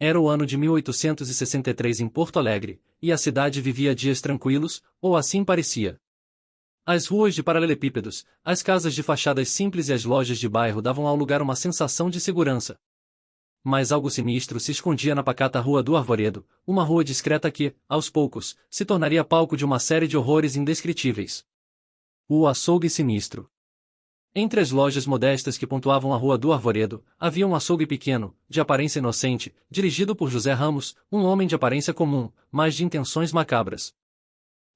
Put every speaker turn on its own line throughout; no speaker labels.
Era o ano de 1863 em Porto Alegre, e a cidade vivia dias tranquilos, ou assim parecia. As ruas de paralelepípedos, as casas de fachadas simples e as lojas de bairro davam ao lugar uma sensação de segurança. Mas algo sinistro se escondia na pacata Rua do Arvoredo, uma rua discreta que, aos poucos, se tornaria palco de uma série de horrores indescritíveis. O açougue sinistro. Entre as lojas modestas que pontuavam a Rua do Arvoredo, havia um açougue pequeno, de aparência inocente, dirigido por José Ramos, um homem de aparência comum, mas de intenções macabras.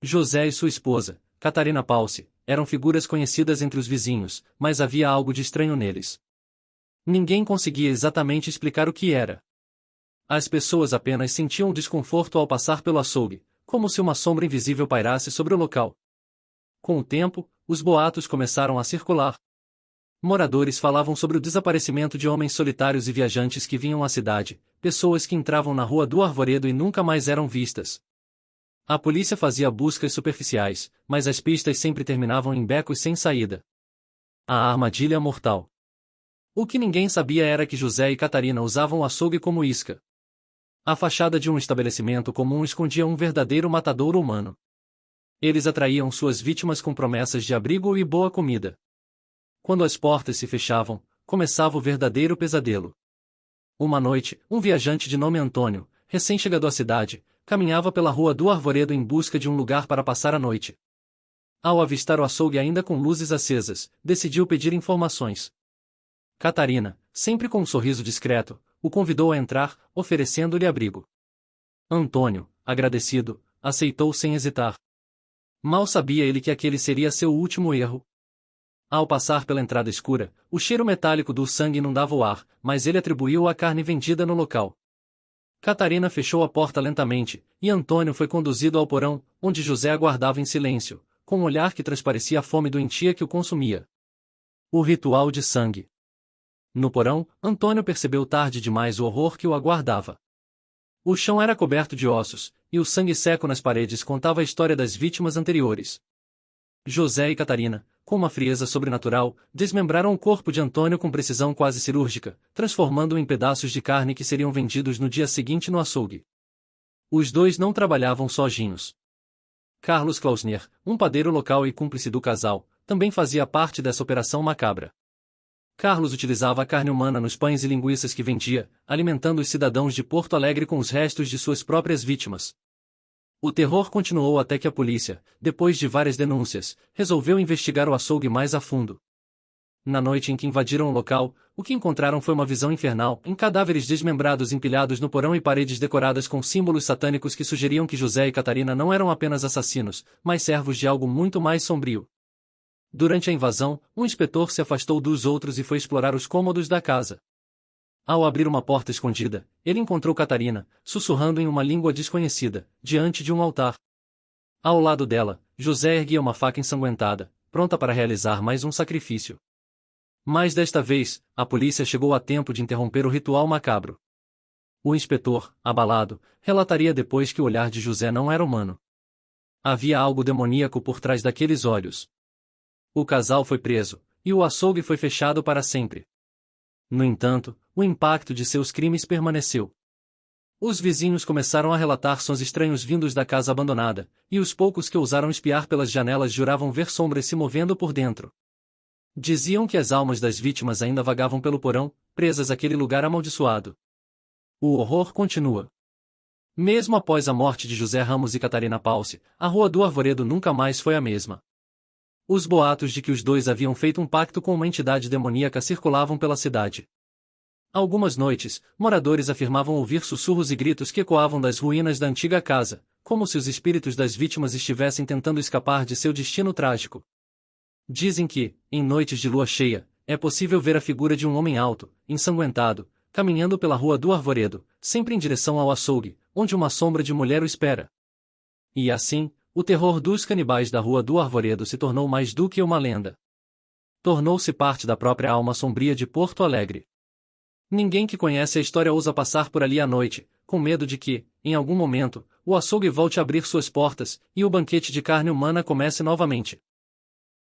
José e sua esposa, Catarina Palce, eram figuras conhecidas entre os vizinhos, mas havia algo de estranho neles. Ninguém conseguia exatamente explicar o que era. As pessoas apenas sentiam desconforto ao passar pelo açougue, como se uma sombra invisível pairasse sobre o local. Com o tempo, os boatos começaram a circular. Moradores falavam sobre o desaparecimento de homens solitários e viajantes que vinham à cidade, pessoas que entravam na Rua do Arvoredo e nunca mais eram vistas. A polícia fazia buscas superficiais, mas as pistas sempre terminavam em becos sem saída. A armadilha mortal. O que ninguém sabia era que José e Catarina usavam o açougue como isca. A fachada de um estabelecimento comum escondia um verdadeiro matadouro humano. Eles atraíam suas vítimas com promessas de abrigo e boa comida. Quando as portas se fechavam, começava o verdadeiro pesadelo. Uma noite, um viajante de nome Antônio, recém-chegado à cidade, caminhava pela Rua do Arvoredo em busca de um lugar para passar a noite. Ao avistar o açougue ainda com luzes acesas, decidiu pedir informações. Catarina, sempre com um sorriso discreto, o convidou a entrar, oferecendo-lhe abrigo. Antônio, agradecido, aceitou sem hesitar. Mal sabia ele que aquele seria seu último erro. Ao passar pela entrada escura, o cheiro metálico do sangue inundava o ar, mas ele atribuiu à carne vendida no local. Catarina fechou a porta lentamente, e Antônio foi conduzido ao porão, onde José aguardava em silêncio, com um olhar que transparecia a fome doentia que o consumia. O ritual de sangue. No porão, Antônio percebeu tarde demais o horror que o aguardava. O chão era coberto de ossos, e o sangue seco nas paredes contava a história das vítimas anteriores. José e Catarina, com uma frieza sobrenatural, desmembraram o corpo de Antônio com precisão quase cirúrgica, transformando-o em pedaços de carne que seriam vendidos no dia seguinte no açougue. Os dois não trabalhavam sozinhos. Carlos Klausner, um padeiro local e cúmplice do casal, também fazia parte dessa operação macabra. Carlos utilizava a carne humana nos pães e linguiças que vendia, alimentando os cidadãos de Porto Alegre com os restos de suas próprias vítimas. O terror continuou até que a polícia, depois de várias denúncias, resolveu investigar o açougue mais a fundo. Na noite em que invadiram o local, o que encontraram foi uma visão infernal, em cadáveres desmembrados empilhados no porão e paredes decoradas com símbolos satânicos que sugeriam que José e Catarina não eram apenas assassinos, mas servos de algo muito mais sombrio. Durante a invasão, um inspetor se afastou dos outros e foi explorar os cômodos da casa. Ao abrir uma porta escondida, ele encontrou Catarina, sussurrando em uma língua desconhecida, diante de um altar. Ao lado dela, José erguia uma faca ensanguentada, pronta para realizar mais um sacrifício. Mas desta vez, a polícia chegou a tempo de interromper o ritual macabro. O inspetor, abalado, relataria depois que o olhar de José não era humano. Havia algo demoníaco por trás daqueles olhos. O casal foi preso, e o açougue foi fechado para sempre. No entanto, o impacto de seus crimes permaneceu. Os vizinhos começaram a relatar sons estranhos vindos da casa abandonada, e os poucos que ousaram espiar pelas janelas juravam ver sombras se movendo por dentro. Diziam que as almas das vítimas ainda vagavam pelo porão, presas àquele lugar amaldiçoado. O horror continua. Mesmo após a morte de José Ramos e Catarina Palce, a Rua do Arvoredo nunca mais foi a mesma. Os boatos de que os dois haviam feito um pacto com uma entidade demoníaca circulavam pela cidade. Algumas noites, moradores afirmavam ouvir sussurros e gritos que ecoavam das ruínas da antiga casa, como se os espíritos das vítimas estivessem tentando escapar de seu destino trágico. Dizem que, em noites de lua cheia, é possível ver a figura de um homem alto, ensanguentado, caminhando pela Rua do Arvoredo, sempre em direção ao açougue, onde uma sombra de mulher o espera. E assim, o terror dos canibais da Rua do Arvoredo se tornou mais do que uma lenda. Tornou-se parte da própria alma sombria de Porto Alegre. Ninguém que conhece a história ousa passar por ali à noite, com medo de que, em algum momento, o açougue volte a abrir suas portas, e o banquete de carne humana comece novamente.